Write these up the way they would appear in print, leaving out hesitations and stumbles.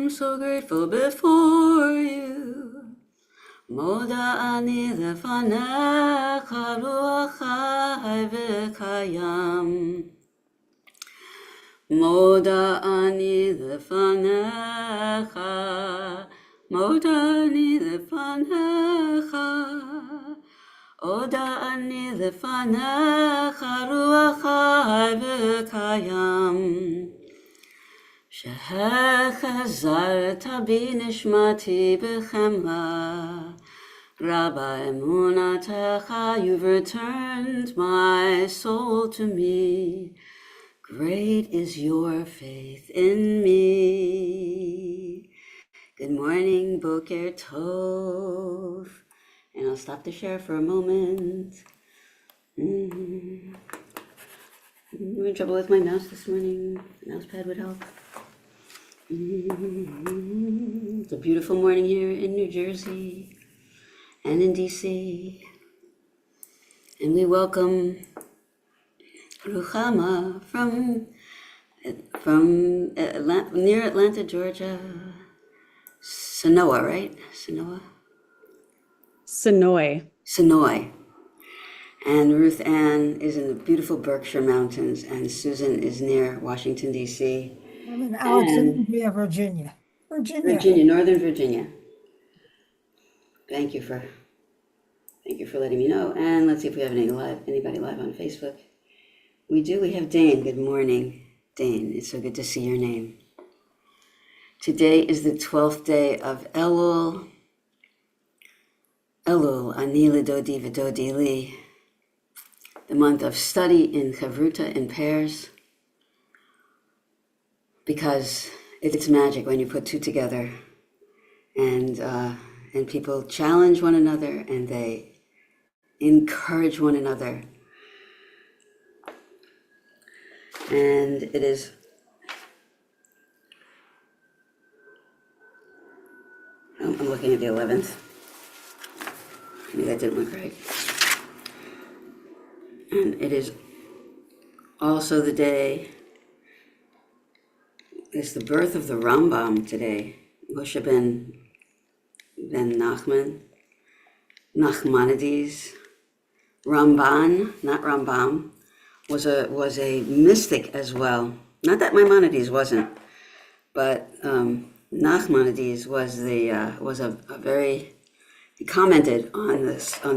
I'm so grateful before you. Moda ani lefanecha ruach chai v'kayam. Moda ani lefanecha, moda ani lefanecha, oda ani lefanecha ruach chai v'kayam. Shehechazarta bi nishmati b'chemla, Rabbi emunatecha, you've returned my soul to me. Great is your faith in me. Good morning, Boker Tov. And I'll stop the share for a moment. I'm in trouble with my mouse this morning. The mouse pad would help. It's a beautiful morning here in New Jersey and in DC. And we welcome Ruchama from near Atlanta, Georgia. Sonoa, right? Sonoy. And Ruth Ann is in the beautiful Berkshire Mountains, and Susan is near Washington, D.C. I'm in Alexandria, Virginia. Northern Virginia. Thank you for letting me know. And let's see if we have anybody live on Facebook. We do. We have Dane. Good morning, Dane. It's so good to see your name. Today is the 12th day of Elul. Elul, Ani Lidodi V'Dodi Li. The month of study in Chavruta in pairs. Because it's magic when you put two together. And people challenge one another and they encourage one another. And it is I'm looking at the 11th. Maybe that didn't look right. And it is also the day, it's the birth of the Rambam today. Moshe ben Nachmanides. Ramban, not Rambam, was a mystic as well. Not that Maimonides wasn't, but Nachmanides was he commented on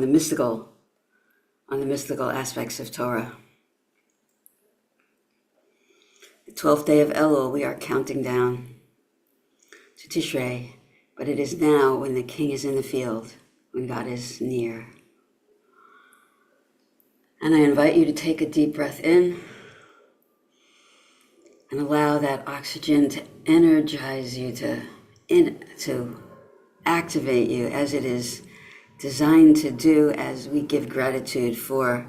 the mystical aspects of Torah. The 12th day of Elul, we are counting down to Tishrei, but it is now when the king is in the field, when God is near. And I invite you to take a deep breath in and allow that oxygen to energize you, to activate you as it is designed to do as we give gratitude for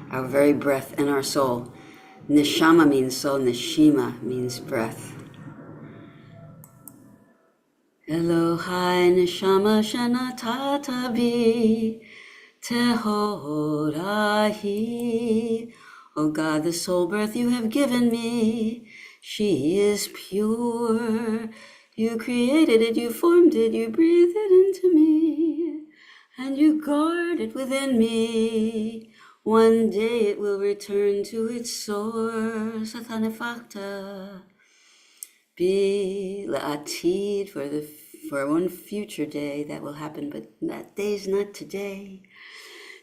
our very breath and our soul. Neshama means soul, neshima means breath. Elohai neshama shenatata bi tehorahi. Oh God, the soul breath you have given me, she is pure. You created it, you formed it, you breathed it into me, and you guard it within me. One day it will return to its source. Atanefakta. Be la'atid, for one future day that will happen, but that day's not today.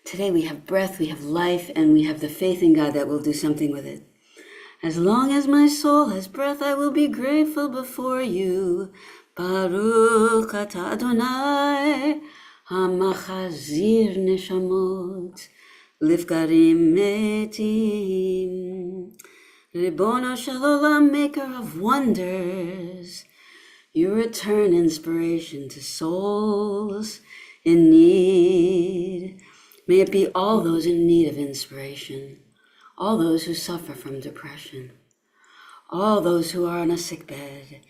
Today we have breath, we have life, and we have the faith in God that will do something with it. As long as my soul has breath, I will be grateful before you. Baruch atah Adonai, hamachazir neshamot, lifkarim metim. Ribono shel olam, maker of wonders, you return inspiration to souls in need. May it be all those in need of inspiration, all those who suffer from depression, all those who are on a sick bed.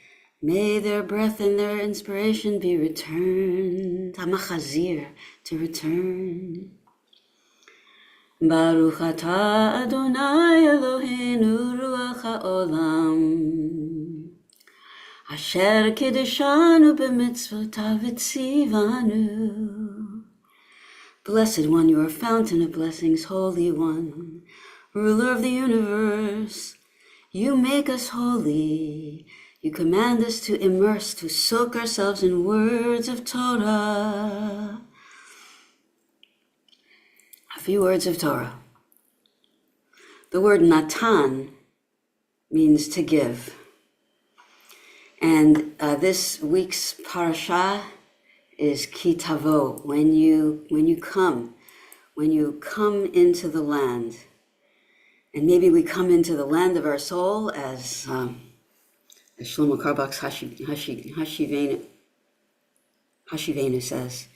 May their breath and their inspiration be returned, hamachazir, to return. Baruch atah Adonai Eloheinu ruach haolam, Asher kiddushanu b'mitzvotav v'tzivanu. Blessed One, you are fountain of blessings, Holy One, ruler of the universe. You make us holy. You command us to immerse, to soak ourselves in words of Torah. A few words of Torah. The word natan means to give. And this week's parasha is ki tavo, when you come into the land. And maybe we come into the land of our soul, as Shlomo Carlebach's Hashivenu says,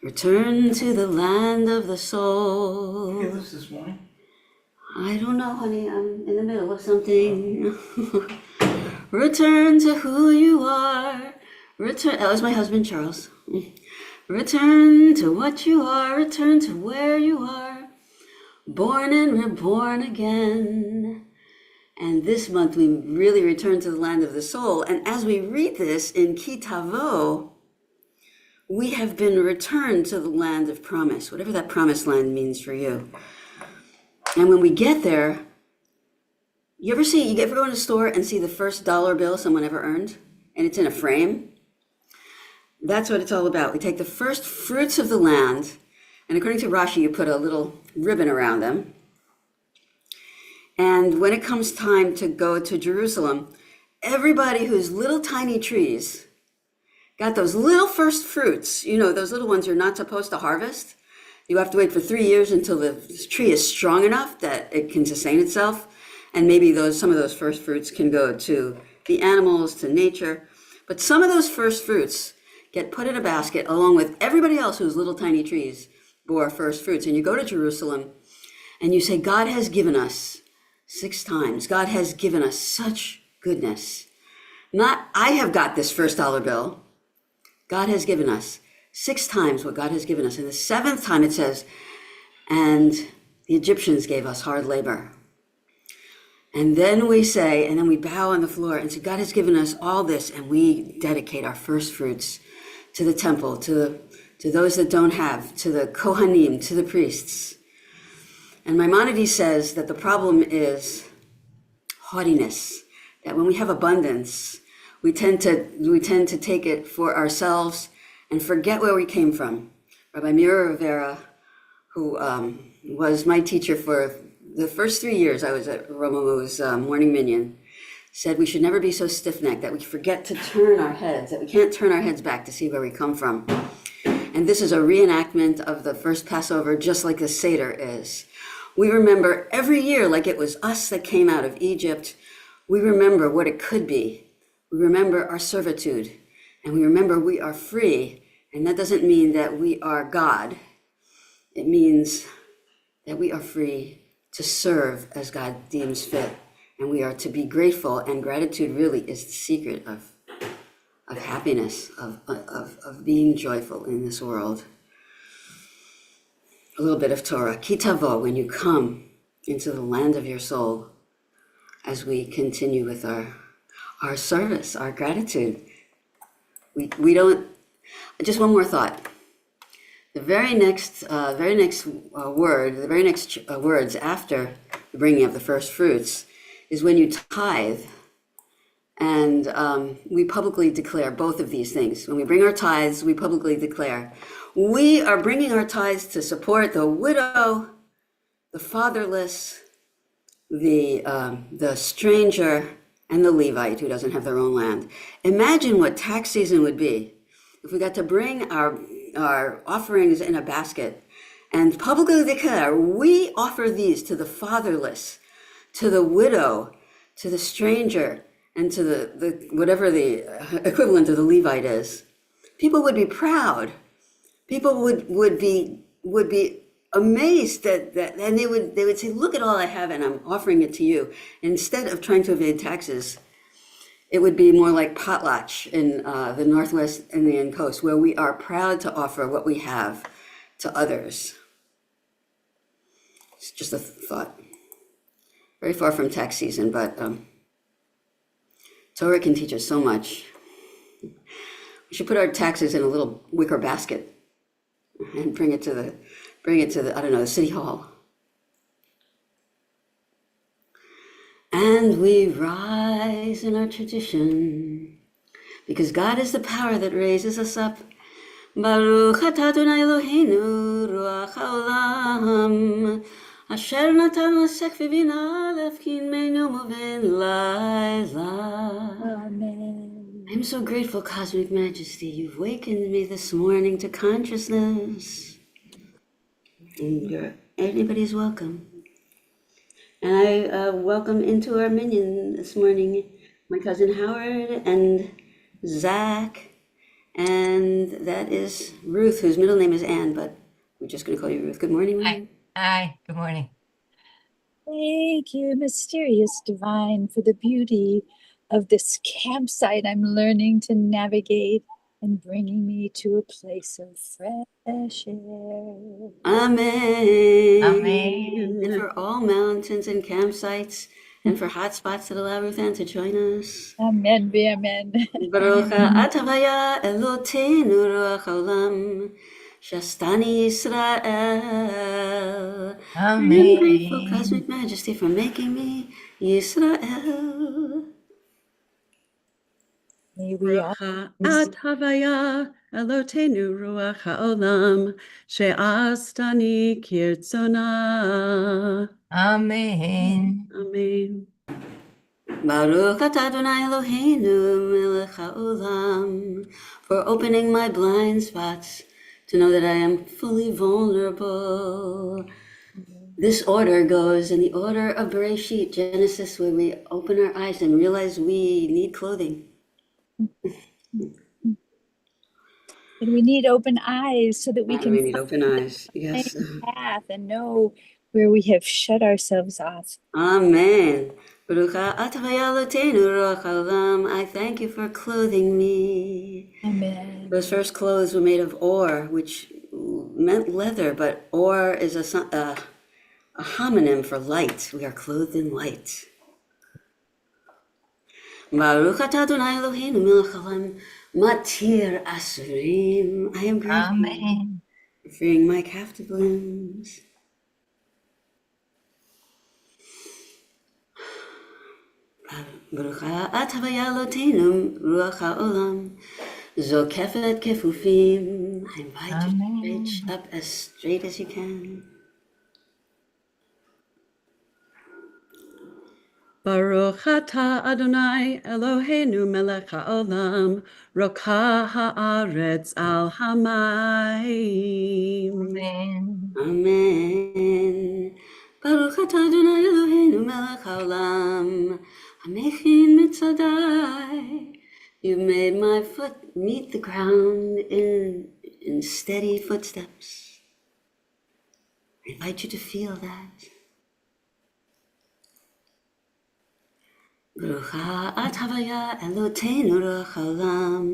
return to the land of the soul. Did you get this morning? I don't know, honey, I'm in the middle of something. Return to who you are. Return, that was my husband, Charles. Return to what you are. Return to where you are. Born and reborn again. And this month we really return to the land of the soul. And as we read this in Ki Tavo, we have been returned to the land of promise, whatever that promised land means for you. And when we get there, you ever go in a store and see the first dollar bill someone ever earned? And it's in a frame? That's what it's all about. We take the first fruits of the land, and according to Rashi, you put a little ribbon around them. And when it comes time to go to Jerusalem, everybody whose little tiny trees got those little first fruits, those little ones you're not supposed to harvest. You have to wait for 3 years until the tree is strong enough that it can sustain itself. And maybe some of those first fruits can go to the animals, to nature. But some of those first fruits get put in a basket along with everybody else whose little tiny trees bore first fruits. And you go to Jerusalem and you say, God has given us 6 times. God has given us such goodness. Not, I have got this first dollar bill. God has given us 6 times what God has given us. And the 7th time it says, and the Egyptians gave us hard labor. And then we say, and then we bow on the floor and say, God has given us all this, and we dedicate our first fruits to the temple, to those that don't have, to the Kohanim, to the priests. And Maimonides says that the problem is haughtiness, that when we have abundance, we tend to take it for ourselves and forget where we came from. Rabbi Mira Rivera, who was my teacher for the first 3 years I was at Romomu's morning minyan, said we should never be so stiff-necked that we forget to turn our heads, that we can't turn our heads back to see where we come from. And this is a reenactment of the first Passover, just like the Seder is. We remember every year like it was us that came out of Egypt. We remember what it could be. We remember our servitude, and we remember we are free. And that doesn't mean that we are God. It means that we are free to serve as God deems fit. And we are to be grateful, and gratitude really is the secret of happiness, of being joyful in this world. A little bit of Torah. Ki tavo, when you come into the land of your soul, as we continue with our service, our gratitude. We don't, just one more thought. The very next words after the bringing of the first fruits is when you tithe. And we publicly declare both of these things. When we bring our tithes, we publicly declare, we are bringing our tithes to support the widow, the fatherless, the stranger, and the Levite who doesn't have their own land. Imagine what tax season would be if we got to bring our offerings in a basket and publicly declare, we offer these to the fatherless, to the widow, to the stranger, and to the whatever the equivalent of the Levite is. People would be proud. People would be amazed that and they would say, look at all I have and I'm offering it to you. Instead of trying to evade taxes, it would be more like potlatch in the Northwest Indian coast, where we are proud to offer what we have to others. It's just a thought. Very far from tax season, but Torah can teach us so much. We should put our taxes in a little wicker basket and bring it to the I don't know, the city hall. And we rise in our tradition because God is the power that raises us up. Baruch atah Adonai Eloheinu ruach haolam asher natan lasech v'bina lefkin meinu moven laila. Amen. I'm so grateful, Cosmic Majesty. You've wakened me this morning to consciousness. And anybody's welcome. And I welcome into our minyan this morning my cousin Howard and Zach. And that is Ruth, whose middle name is Ann, but we're just going to call you Ruth. Good morning, Ruth. Hi, good morning. Thank you, mysterious divine, for the beauty of this campsite I'm learning to navigate and bringing me to a place of fresh air. Amen. Amen. And for all mountains and campsites and for hot spots that allow Ruth Ann to join us. Amen, be amen. Baruch atavaya Eloteinu ruach haolam shastani Yisrael. I am grateful, Amen. Cosmic Majesty, for making me Yisrael. May we all Baruch Havaya Eloteinu Ruach Haolam She'astani Kirtzona. Amen. Amen. Baruch atah Adonai Eloheinu melech haolam, for opening my blind spots to know that I am fully vulnerable. This order goes in the order of Bereshit, Genesis, where we open our eyes and realize we need clothing. and we need open eyes so that we And can we need open eyes. Yes. find the path and know where we have shut ourselves off. Amen. Baruch atah Eloteinu ruach haolam. I thank you for clothing me. Amen. Those first clothes were made of ore, which meant leather, but ore is a homonym for light. We are clothed in light. Baruch atah Adonai Eloheinu melech haolam matir asurim. I am grateful Amen. for freeing my captive limbs. Baruch atah Eloteinu ruach haolam zokefet kefufim. I invite you to reach up as straight as you can. Baruch atah Adonai Eloheinu melech haolam roka haaretz al hamayim. Amen. Amen. Baruch atah Adonai Eloheinu melech haolam hamechin mitzadai. You made my foot meet the ground in steady footsteps. I invite you to feel that. Baruch atavaya Eloteinu ruach haolam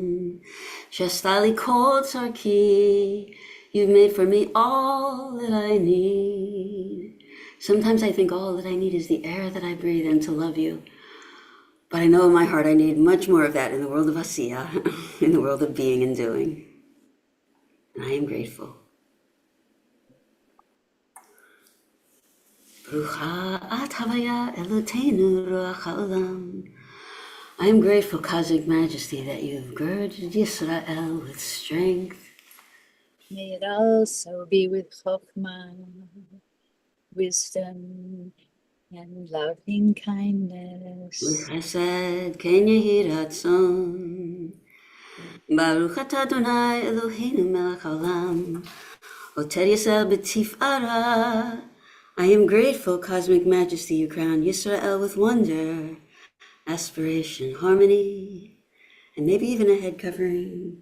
shastali kol tzarki. You've made for me all that I need. Sometimes I think all that I need is the air that I breathe and to love you. But I know in my heart I need much more of that in the world of Asiya, in the world of being and doing. And I am grateful. Baruch atavaya Eloteinu ruach haolam. I am grateful, Cosmic Majesty, that you've girded Yisrael with strength. May it also be with Chokhmah, wisdom, and loving kindness. With Chesed, Ken Yehi Ratzon. Baruch atah Adonai Eloheinu melech haolam Oter Yisrael b'tif'ara. I am grateful, Cosmic Majesty, you crown Yisrael with wonder, aspiration, harmony, and maybe even a head covering.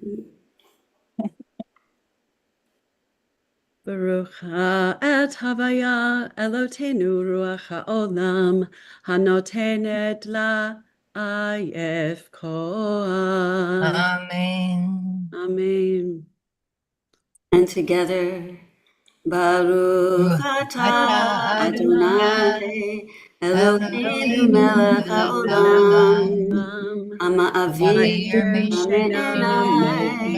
Baruch et havaya Eloteinu ruach haolam hanotenet la ayef koach. Amen. Amen. And together, Baruch atah Adonai Eloheinu melech haolam ma'avir me'enai,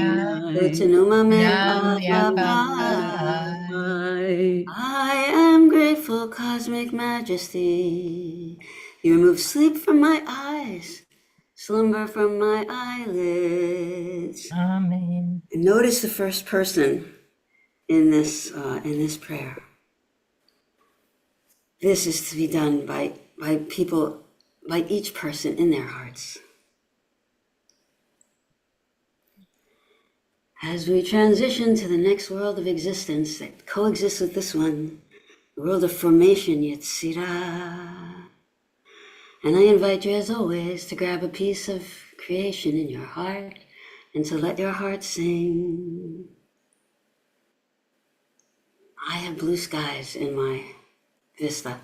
u'tenuma min avapai. I am grateful, cosmic majesty. You remove sleep from my eyes, slumber from my eyelids. Amen. And notice the first person in this prayer. This is to be done by people, by each person in their hearts. As we transition to the next world of existence that coexists with this one, the world of formation, Yetzirah. And I invite you, as always, to grab a piece of creation in your heart and to let your heart sing. I have blue skies in my vista.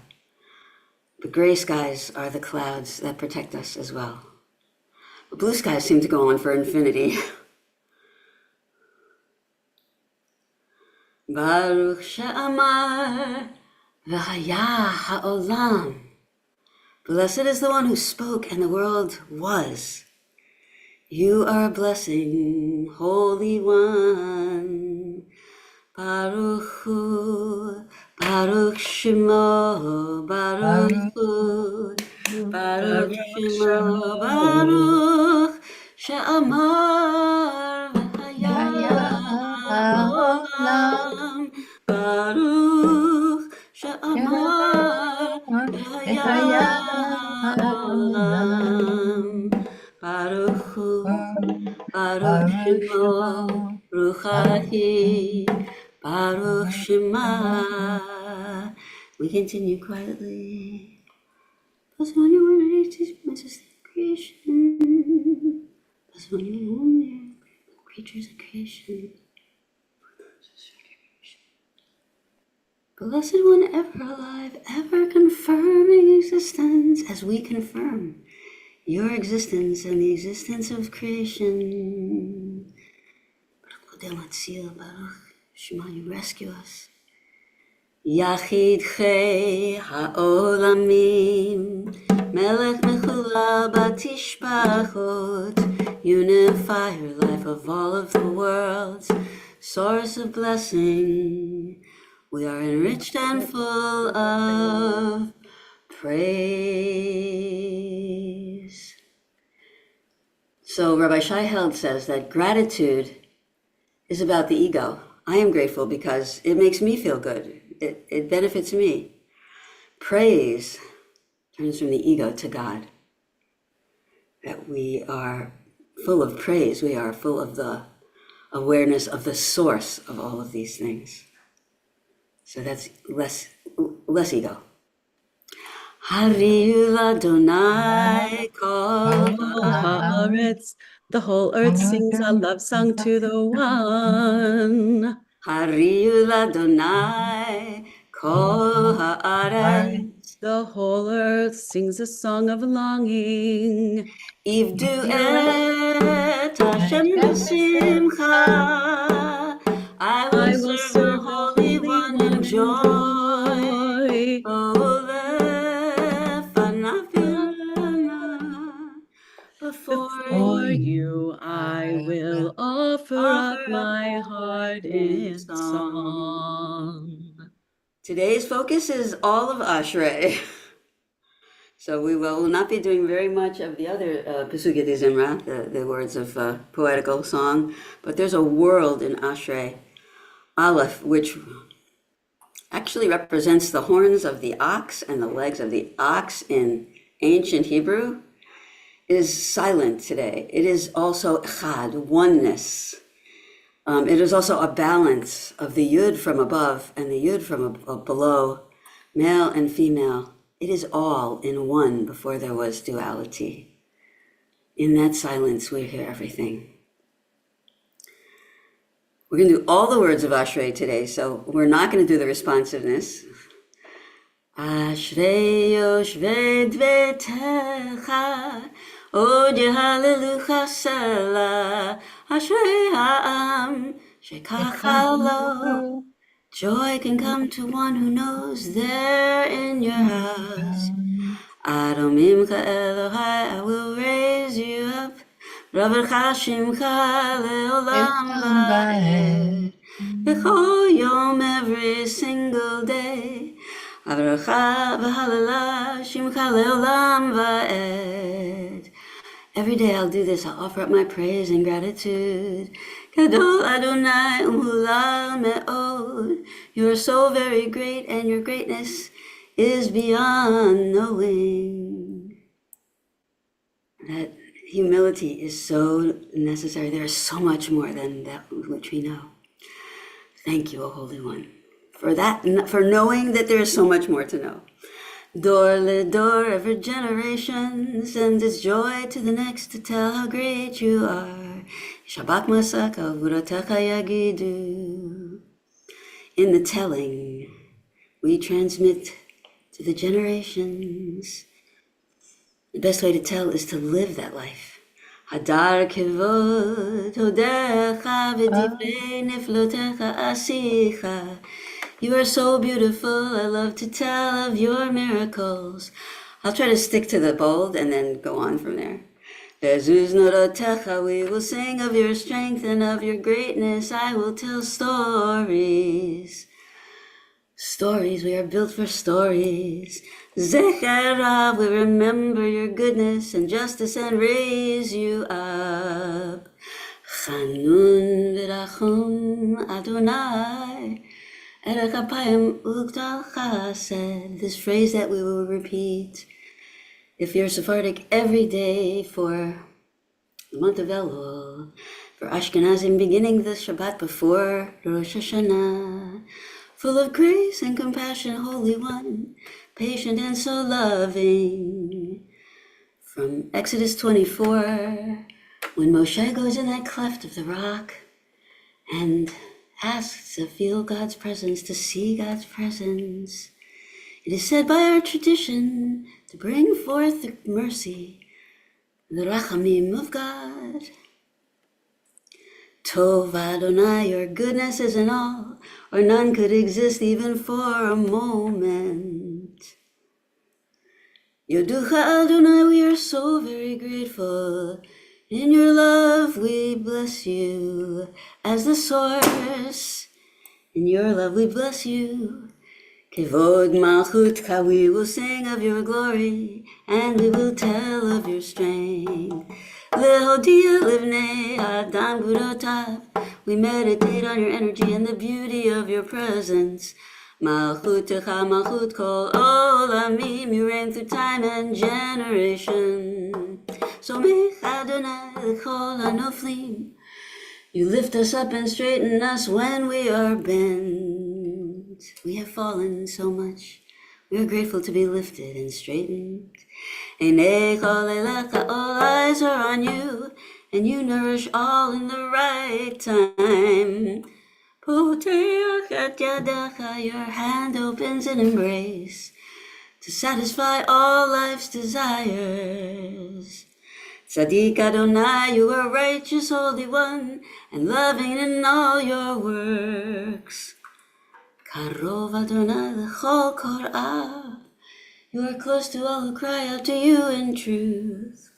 But gray skies are the clouds that protect us as well. But blue skies seem to go on for infinity. Baruch she'amar v'haya ha'olam. Blessed is the one who spoke and the world was. You are a blessing, Holy One. Baruch Hu, Baruch Shemo, Baruch Hu, Baruch Shemo, Baruch She'amar v'haya ha'olam. Baruch She'amar v'haya ha'olam. Baruch Hu, Baruch Shemo, Ruchahi, Baruch Shema. We continue quietly. Bless one you were ready to majesty creation. Bless one you were creatures of creation. Blessed one ever alive, ever confirming existence as we confirm your existence and the existence of creation. Baruch Shema, you rescue us. Yachid Chei Ha'olamim, Melech Mechula Batishpachot, unifier, life of all of the worlds, source of blessing. We are enriched and full of praise. So Rabbi Shai Held says that gratitude is about the ego. I am grateful because it makes me feel good. It benefits me. Praise turns from the ego to God. That we are full of praise. We are full of the awareness of the source of all of these things. So that's less ego. Hariyu Ladonai kol Haaretz, the whole earth sings a love song to the one. Hariyu Ladonai kol haaretz. The whole earth sings a song of longing. Ivdu et Hashem b'simcha. I will serve the Holy One in joy. Before you, I will offer up my heart in song. Today's focus is all of Ashrei. So we will not be doing very much of the other Pesukei de Zimra, the words of poetical song, but there's a world in Ashrei, Aleph, which actually represents the horns of the ox and the legs of the ox in ancient Hebrew. Is silent today. It is also echad, oneness. It is also a balance of the yud from above and the yud from below, male and female. It is all in one before there was duality. In that silence, we hear everything. We're going to do all the words of Ashrei today, so we're not going to do the responsiveness. Ashrei yoshvei dveitecha, od yehalelucha sela. Ashrei ha'am shekacha lo. Joy can come to one who knows they're in your house. Adomimcha Elohai, I will raise you up Ravarcha Shimcha Leolam Va'ed. B'chol yom, every single day. Avracha v'halala Shimcha Leolam Va'ed. Every day I'll do this. I'll offer up my praise and gratitude. Gadol Adonai umhulal me'od. You are so very great, and your greatness is beyond knowing. That humility is so necessary. There is so much more than that which we know. Thank you, O Holy One, for that, for knowing that there is so much more to know. Dor le dor, every generation sends its joy to the next to tell how great you are. Shabak masaka vuratecha yagidu. In the telling, we transmit to the generations. The best way to tell is to live that life. Hadar kivod hodecha v'divrei niflotecha asicha. You are so beautiful, I love to tell of your miracles. I'll try to stick to the bold and then go on from there. Bezuz norotecha, we will sing of your strength and of your greatness. I will tell stories. Stories, we are built for stories. Zecharav, we remember your goodness and justice and raise you up. Chanun v'rachum Adonai. Erekapayim ugdal chesed. This phrase that we will repeat if you're Sephardic every day for the month of Elul. For Ashkenazim, beginning the Shabbat before Rosh Hashanah. Full of grace and compassion, Holy One, patient and so loving. From Exodus 24, when Moshe goes in that cleft of the rock and asks to feel God's presence, to see God's presence. It is said by our tradition to bring forth the mercy, the rachamim of God. Tov Adonai, your goodness is in all, or none could exist even for a moment. Yoducha Adonai, we are so very grateful. In your love we bless you as the source. In your love we bless you. Kevod Malchutka, we will sing of your glory, and we will tell of your strength. Lehodia livnei Adam Gudotav, we meditate on your energy and the beauty of your presence. Malchutecha Malchut Kol Olamim, you reign through time and generation. So Mech Adonai L'Kol HaNoflim, you lift us up and straighten us when we are bent. We have fallen so much. We are grateful to be lifted and straightened. All eyes are on you, and you nourish all in the right time. Your hand opens in embrace to satisfy all life's desires. Tzaddik Adonai, you are righteous, Holy One, and loving in all your works. Karov Adonai l'chol kor'ah, you are close to all who cry out to you in truth.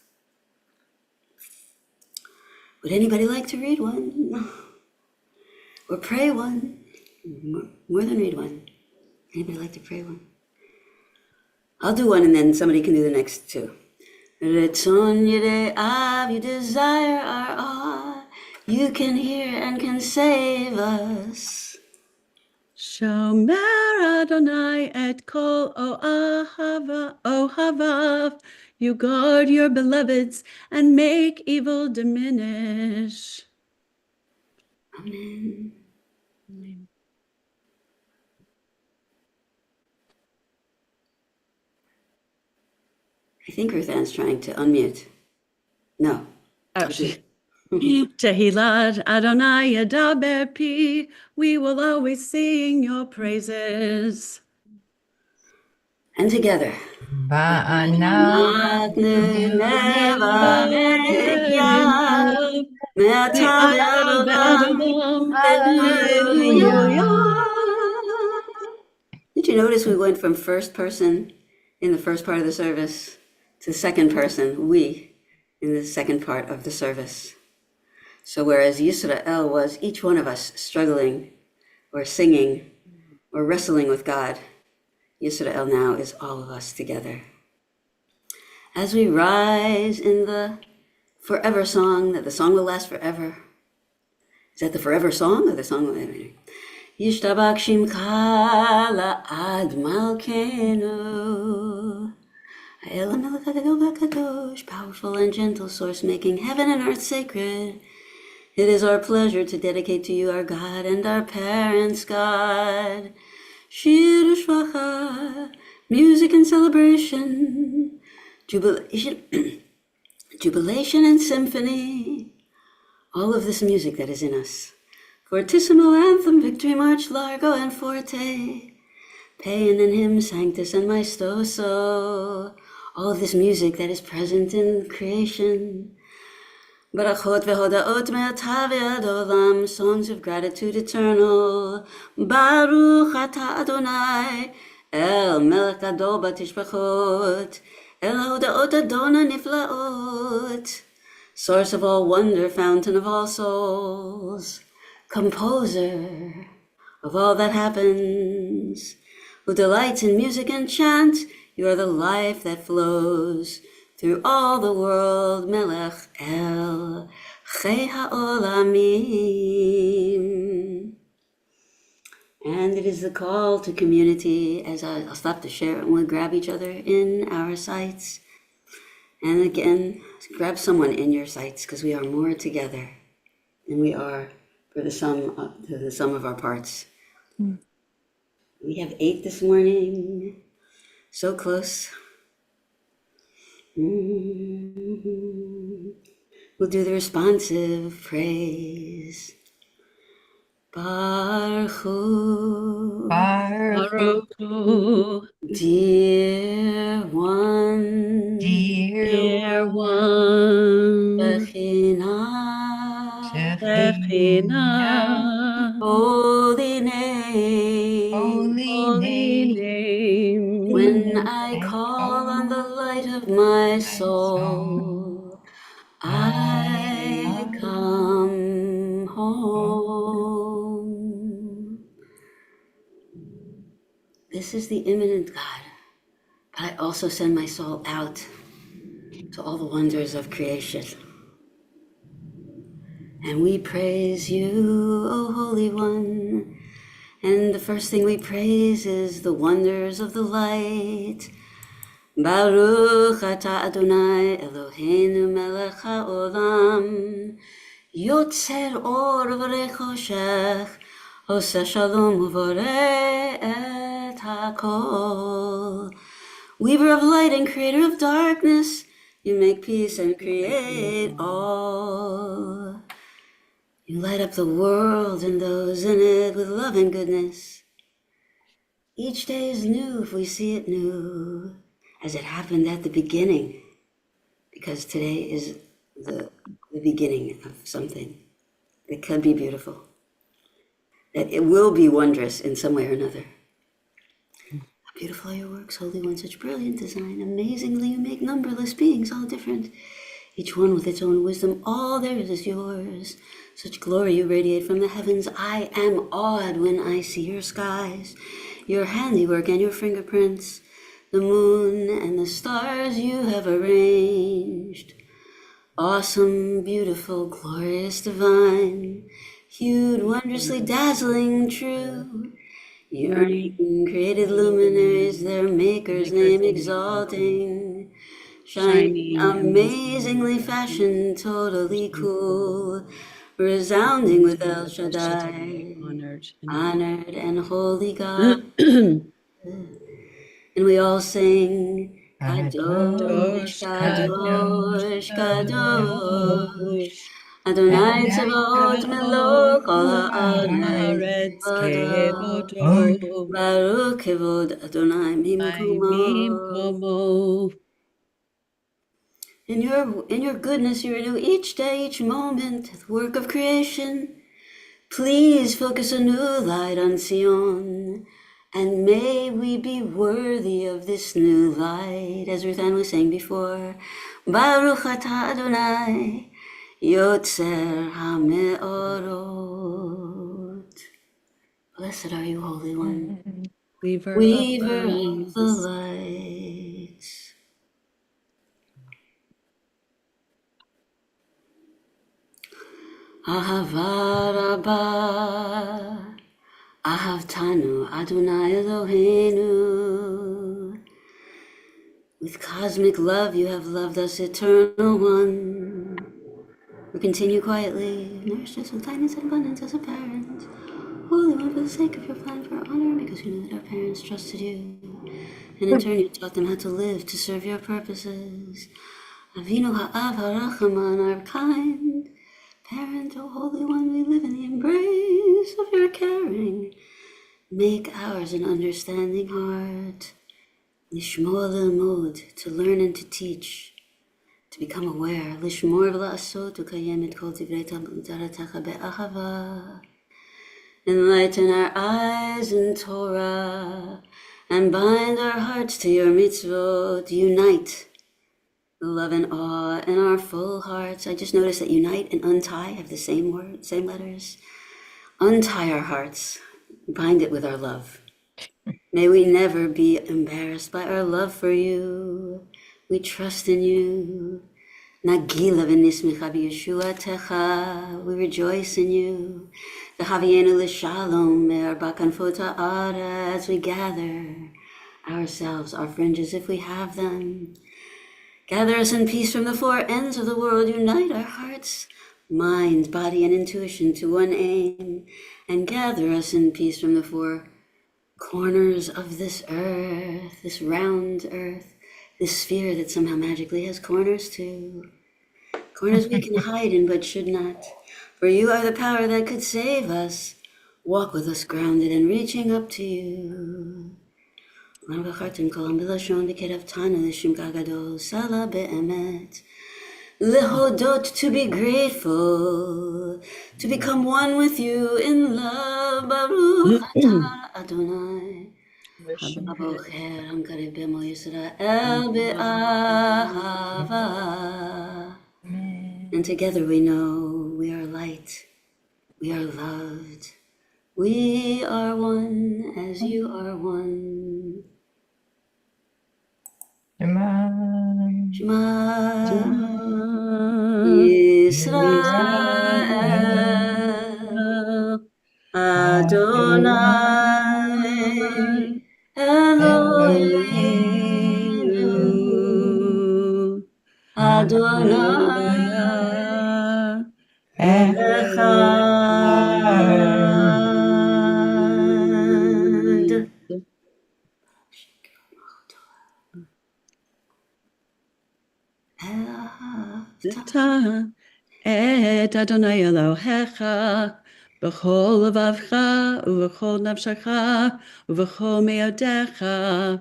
Would anybody like to read one? Or pray one? More than read one. Anybody like to pray one? I'll do one and then somebody can do the next two. Retzon Yirei Av, you desire our awe. You can hear and can save us. Shomer Adonai et kol ohavav. You guard your beloveds and make evil diminish. Amen. Amen. I think Ruth Ann's trying to unmute. No. Oh, Tehillah Adonai Yadaber Pi, we will always sing your praises. And together. Ba'anav Did you notice we went from first person in the first part of the service to second person, we, in the second part of the service. So whereas Yisrael was each one of us struggling or singing or wrestling with God, Yisrael now is all of us together. As we rise in the forever song, that the song will last forever. Is that the forever song or the song? Yishtabak Shimcha La'ad Malkeinu. Ha'elam Melech HaGadol VaKadosh, powerful and gentle source, making heaven and earth sacred. It is our pleasure to dedicate to you, our God and our parents' God. Shir Shvacha, music and celebration, jubilation, jubilation and symphony. All of this music that is in us. Fortissimo, anthem, victory march, largo and forte. Paean and hymn, sanctus and maestoso. All of this music that is present in creation. Barachot vehodaot me'ata ve'ad olam, songs of gratitude eternal. Baruch ata Adonai, el melech gadol batishbachot, el hodaot Adonai niflaot. Source of all wonder, fountain of all souls, composer of all that happens, who delights in music and chant, you are the life that flows through all the world, Melech El Chei HaOlamim. And it is the call to community, as I'll stop to share and we'll grab each other in our sights. And again, grab someone in your sights, because we are more together than we are for the sum of our parts. We have 8 this morning, so close. We'll do the responsive praise. Baruch Hu, Baruch Baruch, dear one, dear one, Shekhinah, Shekhinah, holy name. holy holy name. When I call on the light of my soul, I come home. This is the immanent God, but I also send my soul out to all the wonders of creation. And we praise you, O Holy One. And the first thing we praise is the wonders of the light. Baruch atah Adonai Eloheinu melech haolam, yotzer or v'rei choshech, oseh shalom uvorei et hakol. Weaver of light and creator of darkness, you make peace and create all. You light up the world and those in it with love and goodness. Each day is new if we see it new, as it happened at the beginning, because today is the beginning of something that could be beautiful, that it will be wondrous in some way or another. How beautiful are your works, Holy One, such brilliant design. Amazingly you make numberless beings, all different, each one with its own wisdom. All there is yours. Such glory you radiate from the heavens. I am awed when I see your skies, your handiwork and your fingerprints, the moon and the stars you have arranged. Awesome, beautiful, glorious, divine, hued, wondrously dazzling, true. Yearning, created luminaries, their maker's name exalting. Shining, amazingly fashioned, totally cool. Resounding with El Shaddai, honored and holy God. And we all sing, Kadosh, Kadosh, Kadosh, Adonai Tzevaot Melech Kol Haaretz Kvodo, Baruch Kevod Adonai Mimkomo. In your goodness you renew each day, each moment, the work of creation. Please focus a new light on Sion, and may we be worthy of this new light, as Ruth Ann was saying before. Baruch atah Adonai, Yotzer HaMeorot. Blessed are you, Holy One, Weaver of Weaver of the lights. lights. Ahava Rabbah, Ahavtanu Adonai Eloheinu. With cosmic love you have loved us, Eternal One. We continue quietly, nourished us with kindness and abundance as a parent. Holy One, for the sake of your plan for our honor, because we know that our parents trusted you, and in turn you taught them how to live to serve your purposes. Avinu ha'av ha'rachaman, our kind parent, O Holy One, we live in the embrace of your caring. Make ours an understanding heart. Lishmoa lilmod, to learn and to teach, to become aware. Lishmor v'la'asot u'kayem et kol divrei taratecha be'ahava. Enlighten our eyes in Torah, and bind our hearts to your mitzvot. Unite the love and awe in our full hearts. I just noticed that unite and untie have the same word, same letters. Untie our hearts, bind it with our love. May we never be embarrassed by our love for you. We trust in you. Nagila v'nismicha b'yeshuatecha. We rejoice in you. V'havienu l'shalom me'arba kanfot ha'ara. As we gather ourselves, our fringes, if we have them. Gather us in peace from the four ends of the world. Unite our hearts, mind, body, and intuition to one aim. And gather us in peace from the four corners of this earth, this round earth, this sphere that somehow magically has corners too. Corners we can hide in but should not. For you are the power that could save us. Walk with us grounded and reaching up to you. Sala be'emet. Lehodot, to be grateful, to become one with you in love. Baruch atah Adonai. Abocher hamkarib b'mo Yisrael be'ahava. And together we know we are light, we are loved, we are one as you are one. Shema Yisrael Adonai Eloheinu Adonai Echad. Zeta et Adonai Elohecha b'chol levavcha uv'chol nafshecha uv'chol meodecha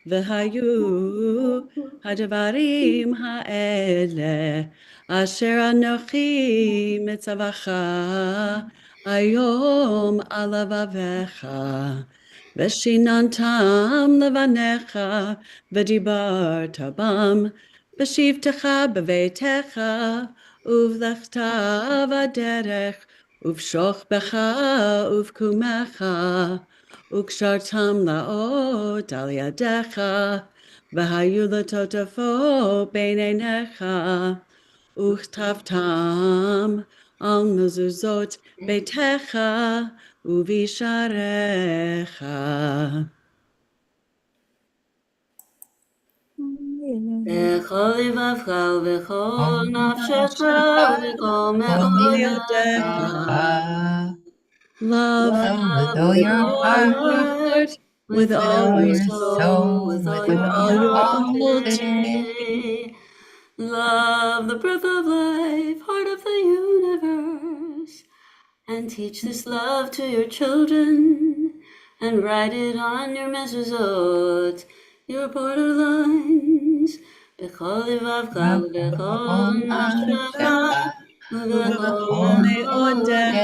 v'hayu hadvarim ha'ele asher anochi mitzavacha ayom alavavecha v'shinantam levanecha v'dibarta bam B'shivtecha b'veitecha, uv'lechta v'derech, uv'shochbecha uv'kumecha, u'kshartam la'ot al yadecha, v'hayu l'totafo b'neinecha, u'chtavtam al mezuzot beitecha, uv'isharecha. בכל לבבך ובכל נפשך ובכל מאודיך. Love Love with all with your all heart, your heart, with with all all all your your your soul, soul, with all with your all all your your heart heart all today. today. Love the breath of life, heart of the universe, and teach this love to your children, and write it on your mezuzot, your borderlines. בכל לבבך ובכל נפשך ובכל מאודיך.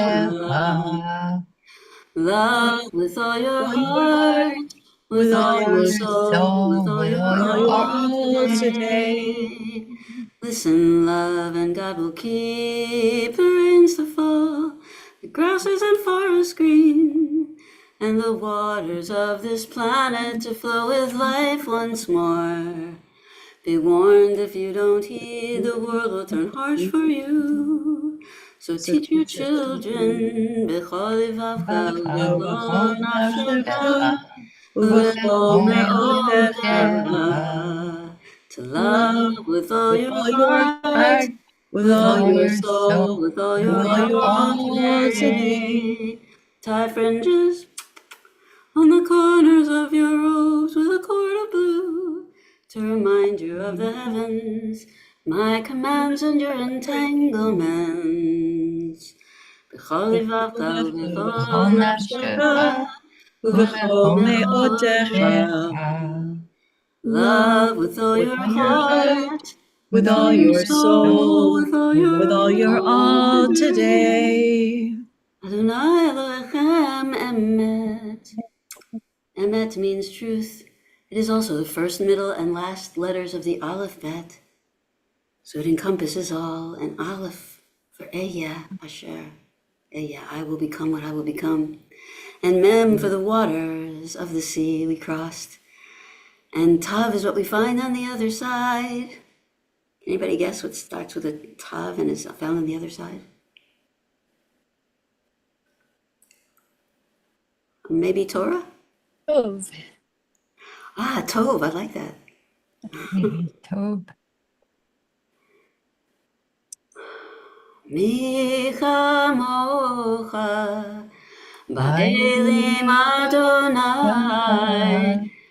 Love with all your heart, with with all all your your soul, with all With your all all your your heart heart all today. today. today. Listen, love, and God will keep the rains to fall, the grasses and forests green, and the waters of this planet to flow with life once more. Be warned, if you don't heed, the world will turn harsh for you. So teach your children, b'chol livavcha ובכל ובכל נפשך nafshecha ובכל ובכל מאודך meodecha, to love love with all with your all your heart, heart, with with all all your your soul, soul, with all and your with all your all all today. today. Tie fringes on the corners of your robes with a cord of blue to remind you of the heavens, my commands and your entanglements. B'chol livavcha ובכל ובכל נפשך nafshecha ובכל ובכל meodecha. מאודך Love with all with your all your heart, heart, with with all all your your soul, soul, with all with all your your all today. today. Adonai Elohechem Emet. Emet means truth. It is also the first, middle, and last letters of the alphabet. So it encompasses all, and Aleph for Eya, Asher. Eya, I will become what I will become. And Mem for the waters of the sea we crossed. And Tav is what we find on the other side. Anybody guess what starts with a Tav and is found on the other side? Maybe Torah? Tov. Ah, Tov, I like that. Tov. Mi chamocha ba'elim Adonai,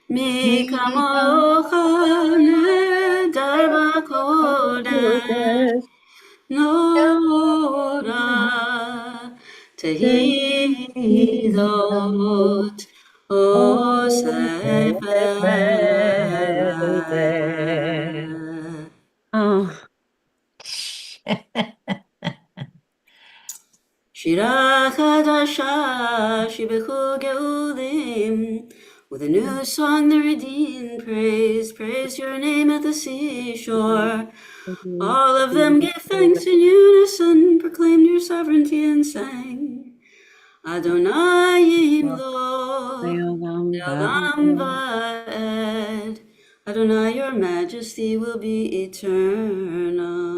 mi kamocha nedar b'kodesh, Nora tehidot o sefer. Oh, Shira Chadasha, Shibechu Geulim. With a new song the redeemed praise your name at the seashore. All of them gave thanks in unison, proclaimed your sovereignty and sang. Adonai Yimlo, Le'olam Va'ed. Adonai, your majesty will be eternal.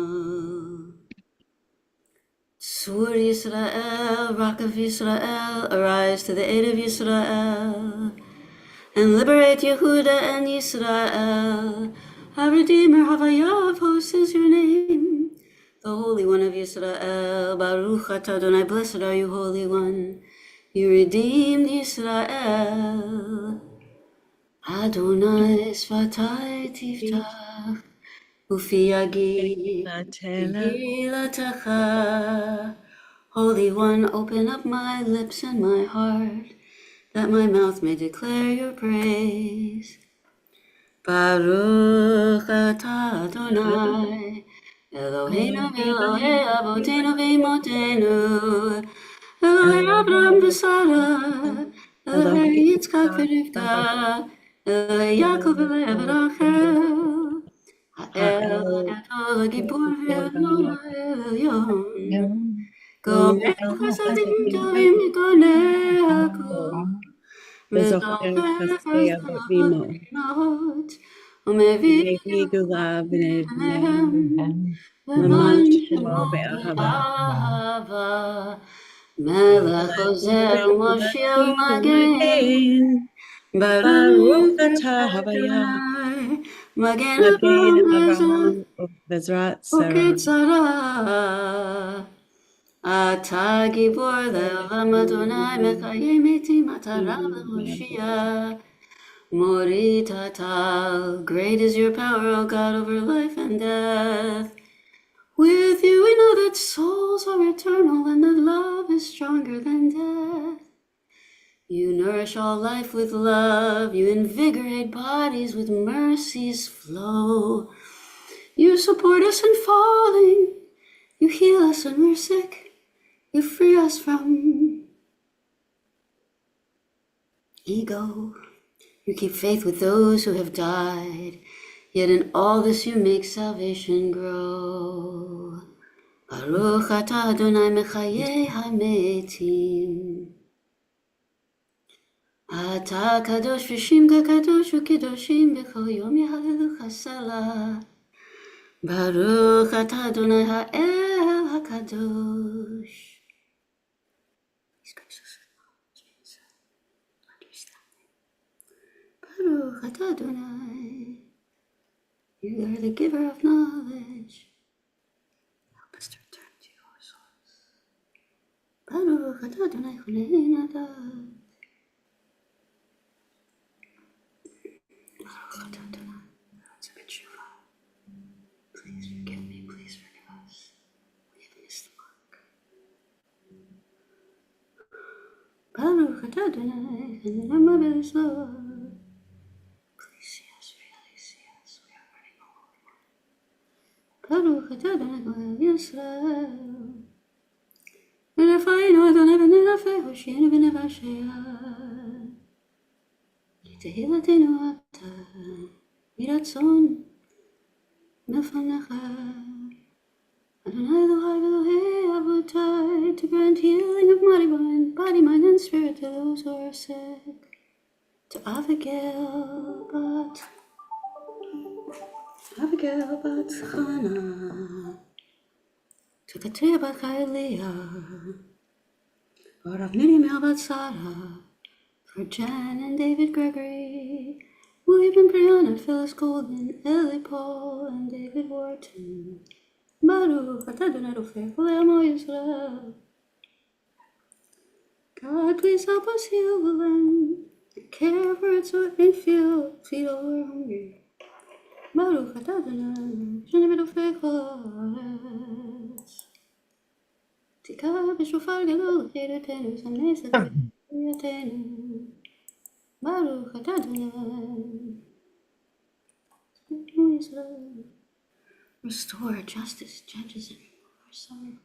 Sur Yisrael, Rock of Yisrael, arise to the aid of Yisrael, and liberate Yehuda and Yisrael. Our Redeemer, Havayah of hosts is your name, the Holy One of Yisrael. Baruch atah Adonai, blessed are you, Holy One. You redeemed Yisrael. Adonai Svatai Tiftach, Ufi Yagi, Tehilatacha. Holy One, open up my lips and my heart, that my mouth may declare your praise. Baruch atah Adonai, Eloheinu v'Elohei Avotenu v'Imotenu, Elohei Abraham v'Sara, Elohei Yitzchak v'Rivka, Elohei Yaakov v'Leah v'Rachel, Ha'el Gadol HaGibor v'Adonai Elyon. Gomel chasadim tovim mikonei hakol, וזוכר חסדות ואימהות, ומביא בניהם למען שמו באהבה. מלך עוזר ומושיע ומגן, ברוך אתה אדוני, מגן אברהם וכצרה. אתה גיבור לעולם אדוני, מקיים מתים מטרה ומושיע. מוריד הטל, great is your power, O God, over life and death. With you we know that souls are eternal and that love is stronger than death. You nourish all life with love, you invigorate bodies with mercy's flow. You support us in falling, you heal us when we're sick. You free us from ego. You keep faith with those who have died. Yet in all this you make salvation grow. Baruch atah Adonai mechayei hametim. Atah kadosh v'shimcha kadosh u'kedoshim b'chol yom yehalelucha salah. Baruch atah Adonai ha'el hakadosh. Please gracious understanding. Baruch atah Adonai. You are the giver of knowledge. Help us to return to your source. Baruch atah Adonai chonein adat. Baruch atah Adonai. That's a good shuvah. Please forgive me. Please forgive us. We have missed the mark. Baruch atah Adonai. And the name of his Lord. Please see us. Really see us. We are running all over. Baruch atah Adonai Goel Yisrael. ורפאנו אדוני ונרפא הושיענו ונבשע. כי תהילתנו אתה מרצון מלפניך. Adonai Elohai Elohei Avotai, to grant healing of body, mind, and spirit to those who are sick. To Abigail bat Chana. To Katria bat Chayleah. For of Miriam bat Sarah. For Jan and David Gregory, William and Brianna, Phyllis Golden, Ellie Paul, and David Wharton. Baruch atah Adonai Rofei Kol Amo Yisrael. God, please help us heal the land, and care for it so it may feed all who are hungry. Baruch atah Adonai Sheni Rofei Kol Haaretz. Tikah b'shofar gadol l'chirutenu, v'samnei tzedakenu. Baruch atah Adonai. Restore justice, judges, and remove our sorrow.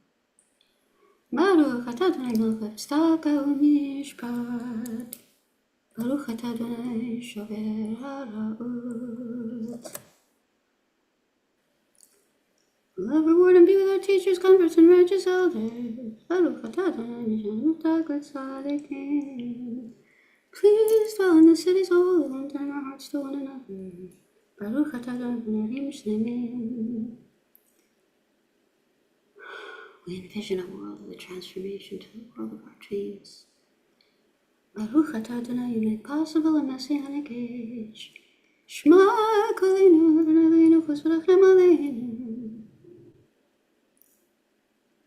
Baruch atah Adonai melech tzedakah u'mishpat. Baruch atah Adonai shover hara'ut. Love, reward, and be with our teachers, converts, and righteous elders. Baruch atah Adonai nishanu taklet tzadikim. Please dwell in the city's holy one, turn our hearts to one another. Baruch atah Adonai v'nerim shleimim. We envision a world of the transformation to the world of our dreams. Baruch atah Adonai, you make possible a messianic age. Shema kolinu Adonai Eloheinu chus v'rachem aleinu.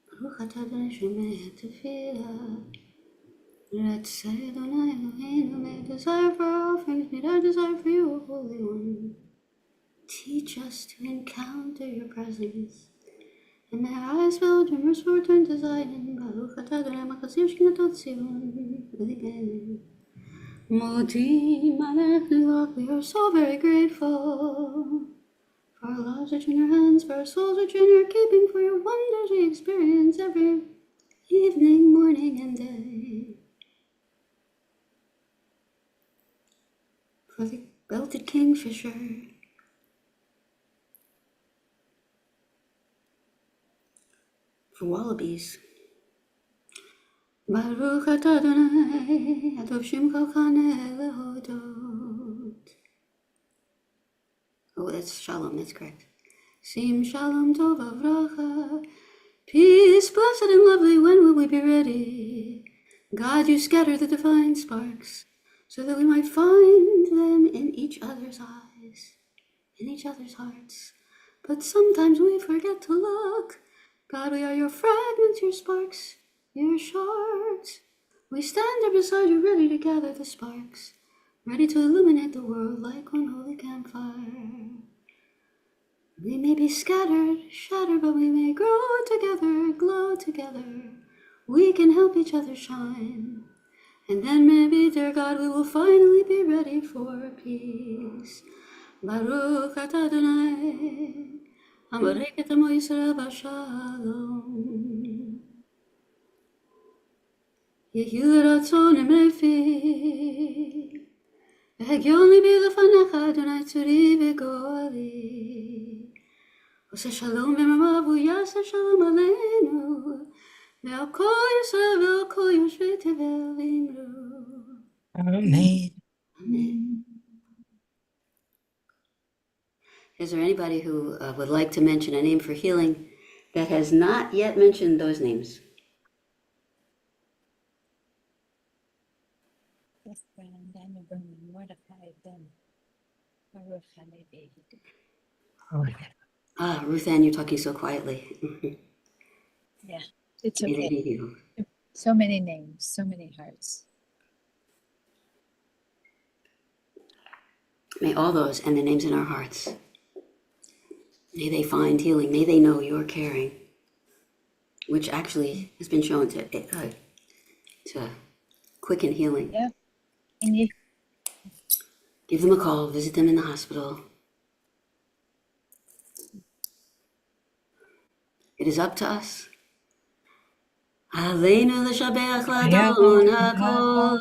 Baruch atah Adonai shomei tefillah. Let's say Adonai Eloheinu, may a desire for our offerings meet our desire for you, O Holy One. Teach us to encounter your presence, and may our eyes filled with merciful return to Zion. Baruch atah Adonai makasir shkinatot Zion v'libenu. Modim alech, we are so very grateful for our lives which are in your hands, for our souls which are in your keeping, for your wonders we experience every evening, morning, and day. For the belted kingfisher, for wallabies. Baruch atah Adonai, atov shimcha chaneh lehodot. Oh, that's shalom, that's correct. Sim shalom tov avracha. Peace, blessed and lovely, when will we be ready? God, you scatter the divine sparks, so that we might find them in each other's eyes, in each other's hearts. But sometimes we forget to look. God, we are your fragments, your sparks, your shards. We stand there beside you, ready to gather the sparks, ready to illuminate the world like one holy campfire. We may be scattered, shattered, but we may grow together, glow together. We can help each other shine. And then maybe, dear God, we will finally be ready for peace. Baruch atah Adonai, amarek et amo Yisrael b'shalom. Yehi l'ratzon emefi, והגיוני בי לפניך, אדוני צורי וגואלי. עושה שלום במרומיו, הוא יעשה שלום עלינו, ועל כל ישראל ועל כל יושבי תבל אמרו. Amen. Amen. Is there anybody who would like to mention a name for healing that has not yet mentioned those names? Daniel Berman, Mordecai, Ben, Baruch Halevi. Ruth Ann, you're talking so quietly. Yeah, it's May they okay. be healed. So many names, so many hearts. May all those and the names in our hearts, may they find healing. May they know you're caring, which actually has been shown to quicken healing. Yeah. And you, Give them a call, visit them in the hospital. It is up to us. עלינו לשבח לאדון הכל,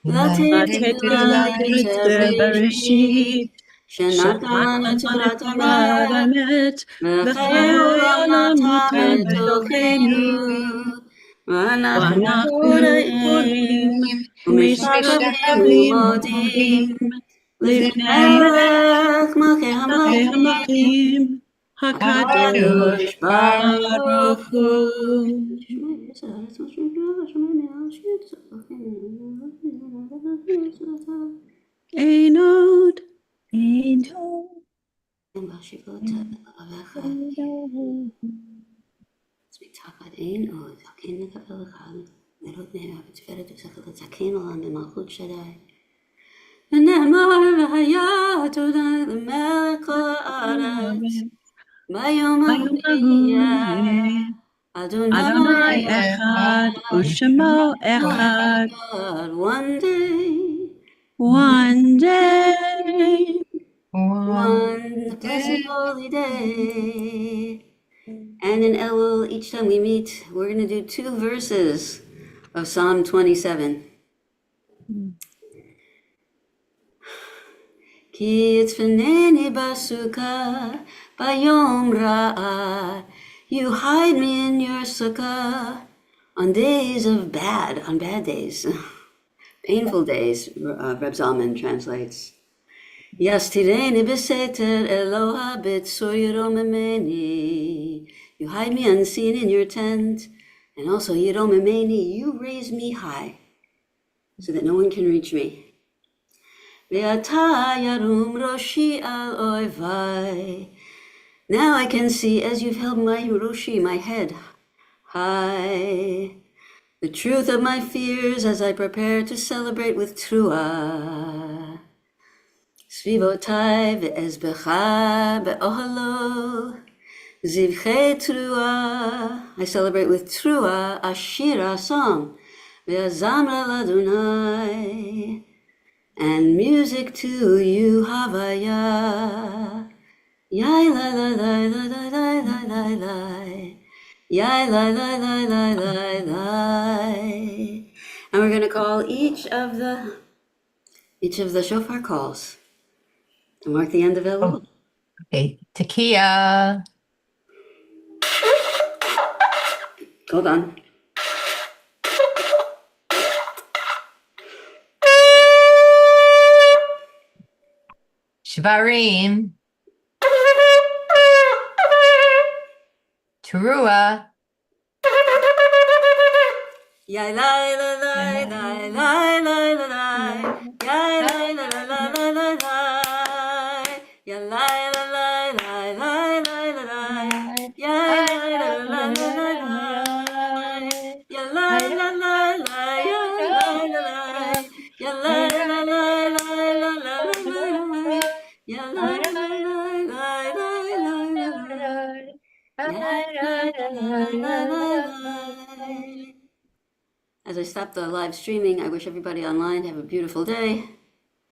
לתת תהילה ליוצר בראשית, שנתן לנו תורת אמת, וחיי עולם נתן בתוכנו, ואנחנו קוראים ומשתחווים ומודים לפני מלך מלכי המלכים, הקדוש ברוך הוא. Ein עוד. תחת אין עוד, זקן לקבל אחד, לילות נראה ותפארת ושכל לזקן עולם במלכות שדי. ונאמר והיה תודה למלך כל הארץ, ביום ההוא Adonai Echad, Ushemo Echad. One day, one blessed holy day. And in Elul, each time we meet, we're going to do 2 verses of Psalm 27. Ki itzfaneni basuka bayom ra'ah. You hide me in your sukkah on bad days, painful days, Reb Zalman translates. Yastireni beseter Eloha b'tzur yiromemeni. You hide me unseen in your tent, and also yiromemeni, you raise me high, so that no one can reach me. Ve'ata yarum roshi al oivai. Now I can see as you've held my roshi, my head, high, the truth of my fears as I prepare to celebrate with Truah. Svivotai ve'ezbecha be'ohalo, zivchei Truah. I celebrate with Truah, Ashira song, ve'azamra ladunai, and music to you, Havaya. Yai la la la la la la la la la. Yai la la la la la la. And we're going to call each of the shofar calls to mark the end of Elul. Okay, Tekiah. Hold on. Shvarim. Teruah. Yai la la la la la la la la. Yai la la la la la la la. Yai la la la la la la la la. Yai la la la la la la. Yai la la la la. Yai la la la la. Yai la la la la. As I stop the live streaming, I wish everybody online to have a beautiful day.